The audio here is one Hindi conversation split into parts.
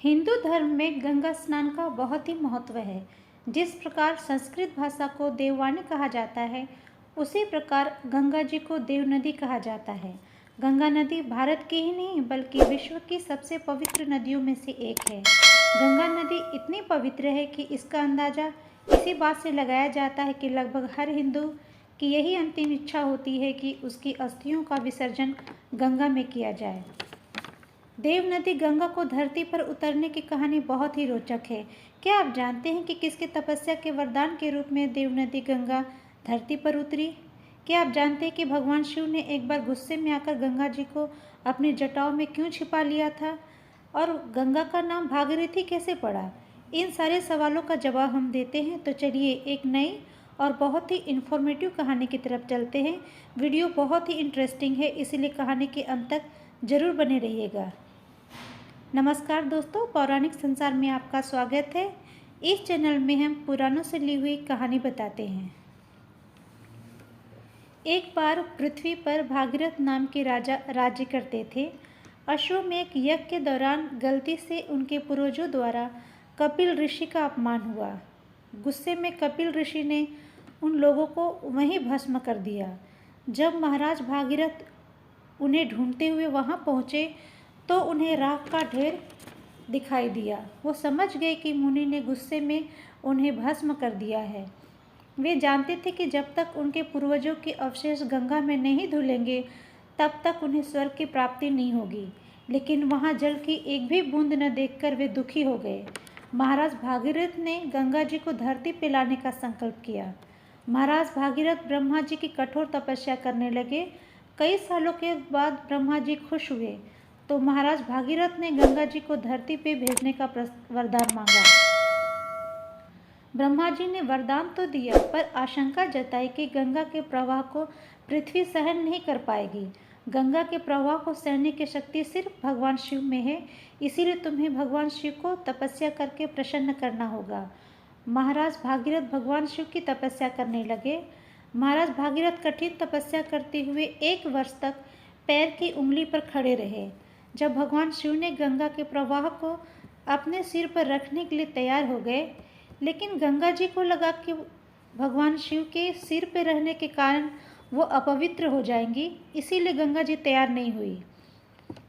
हिंदू धर्म में गंगा स्नान का बहुत ही महत्व है। जिस प्रकार संस्कृत भाषा को देववाणी कहा जाता है, उसी प्रकार गंगा जी को देव नदी कहा जाता है। गंगा नदी भारत की ही नहीं बल्कि विश्व की सबसे पवित्र नदियों में से एक है। गंगा नदी इतनी पवित्र है कि इसका अंदाज़ा इसी बात से लगाया जाता है कि लगभग हर हिंदू की यही अंतिम इच्छा होती है कि उसकी अस्थियों का विसर्जन गंगा में किया जाए। देव नदी गंगा को धरती पर उतरने की कहानी बहुत ही रोचक है। क्या आप जानते हैं कि किसके तपस्या के वरदान के रूप में देव नदी गंगा धरती पर उतरी? क्या आप जानते हैं कि भगवान शिव ने एक बार गुस्से में आकर गंगा जी को अपनी जटाओं में क्यों छिपा लिया था? और गंगा का नाम भागीरथी कैसे पड़ा? इन सारे सवालों का जवाब हम देते हैं। तो चलिए एक नई और बहुत ही इन्फॉर्मेटिव कहानी की तरफ चलते हैं। वीडियो बहुत ही इंटरेस्टिंग है, इसीलिए कहानी के अंत तक जरूर बने रहिएगा। नमस्कार दोस्तों, पौराणिक संसार में आपका स्वागत है। इस चैनल में हम पुराणों से ली हुई कहानी बताते हैं। एक बार पृथ्वी पर भागीरथ नाम के राजा राज्य करते थे। अश्वमेध यज्ञ के दौरान गलती से उनके पूर्वजों द्वारा कपिल ऋषि का अपमान हुआ। गुस्से में कपिल ऋषि ने उन लोगों को वहीं भस्म कर दिया। जब महाराज भागीरथ उन्हें ढूंढते हुए वहां पहुंचे तो उन्हें राख का ढेर दिखाई दिया। वो समझ गए कि मुनि ने गुस्से में उन्हें भस्म कर दिया है। वे जानते थे कि जब तक उनके पूर्वजों के अवशेष गंगा में नहीं धुलेंगे तब तक उन्हें स्वर्ग की प्राप्ति नहीं होगी। लेकिन वहाँ जल की एक भी बूंद न देखकर वे दुखी हो गए। महाराज भागीरथ ने गंगा जी को धरती पे लाने का संकल्प किया। महाराज भागीरथ ब्रह्मा जी की कठोर तपस्या करने लगे। कई सालों के बाद ब्रह्मा जी खुश हुए तो महाराज भागीरथ ने गंगा जी को धरती पे भेजने का वरदान मांगा। ब्रह्मा जी ने वरदान तो दिया पर आशंका जताई कि गंगा के प्रवाह को पृथ्वी सहन नहीं कर पाएगी। गंगा के प्रवाह को सहने की शक्ति सिर्फ भगवान शिव में है, इसीलिए तुम्हें भगवान शिव को तपस्या करके प्रसन्न करना होगा। महाराज भागीरथ भगवान शिव की तपस्या करने लगे। महाराज भागीरथ कठिन तपस्या करते हुए 1 वर्ष तक पैर की उंगली पर खड़े रहे। जब भगवान शिव ने गंगा के प्रवाह को अपने सिर पर रखने के लिए तैयार हो गए, लेकिन गंगा जी को लगा कि भगवान शिव के सिर पर रहने के कारण वो अपवित्र हो जाएंगी, इसीलिए गंगा जी तैयार नहीं हुई।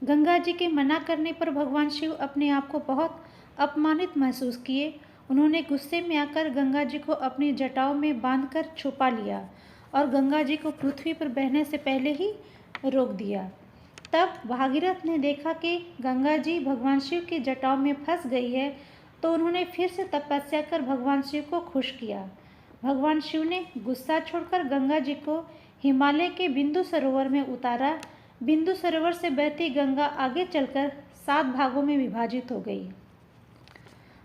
गंगा जी के मना करने पर भगवान शिव अपने आप को बहुत अपमानित महसूस किए। उन्होंने गुस्से में आकर गंगा जी को अपनी जटाओं में बांधकर छुपा लिया और गंगा जी को पृथ्वी पर बहने से पहले ही रोक दिया। तब भागीरथ ने देखा कि गंगा जी भगवान शिव की जटाओं में फंस गई है, तो उन्होंने फिर से तपस्या कर भगवान शिव को खुश किया। भगवान शिव ने गुस्सा छोड़कर गंगा जी को हिमालय के बिंदु सरोवर में उतारा। बिंदु सरोवर से बहती गंगा आगे चलकर 7 भागों में विभाजित हो गई।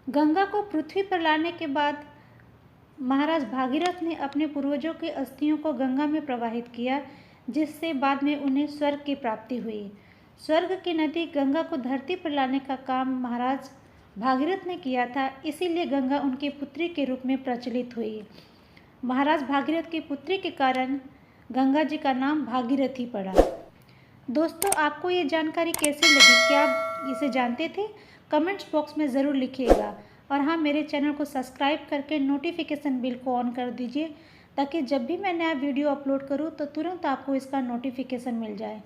गंगा को पृथ्वी पर लाने के बाद महाराज भागीरथ ने अपने पूर्वजों के अस्थियों को गंगा में प्रवाहित किया, जिससे बाद में उन्हें स्वर्ग की प्राप्ति हुई। स्वर्ग की नदी गंगा को धरती पर लाने का काम महाराज भागीरथ ने किया था, इसीलिए गंगा उनकी पुत्री के रूप में प्रचलित हुई। महाराज भागीरथ की पुत्री के कारण गंगा जी का नाम भागीरथी पड़ा। दोस्तों, आपको ये जानकारी कैसी लगी? क्या आप इसे जानते थे? कमेंट्स बॉक्स में ज़रूर लिखिएगा। और हाँ, मेरे चैनल को सब्सक्राइब करके नोटिफिकेशन बिल को ऑन कर दीजिए, ताकि जब भी मैं नया वीडियो अपलोड करूँ तो तुरंत आपको इसका नोटिफिकेशन मिल जाए।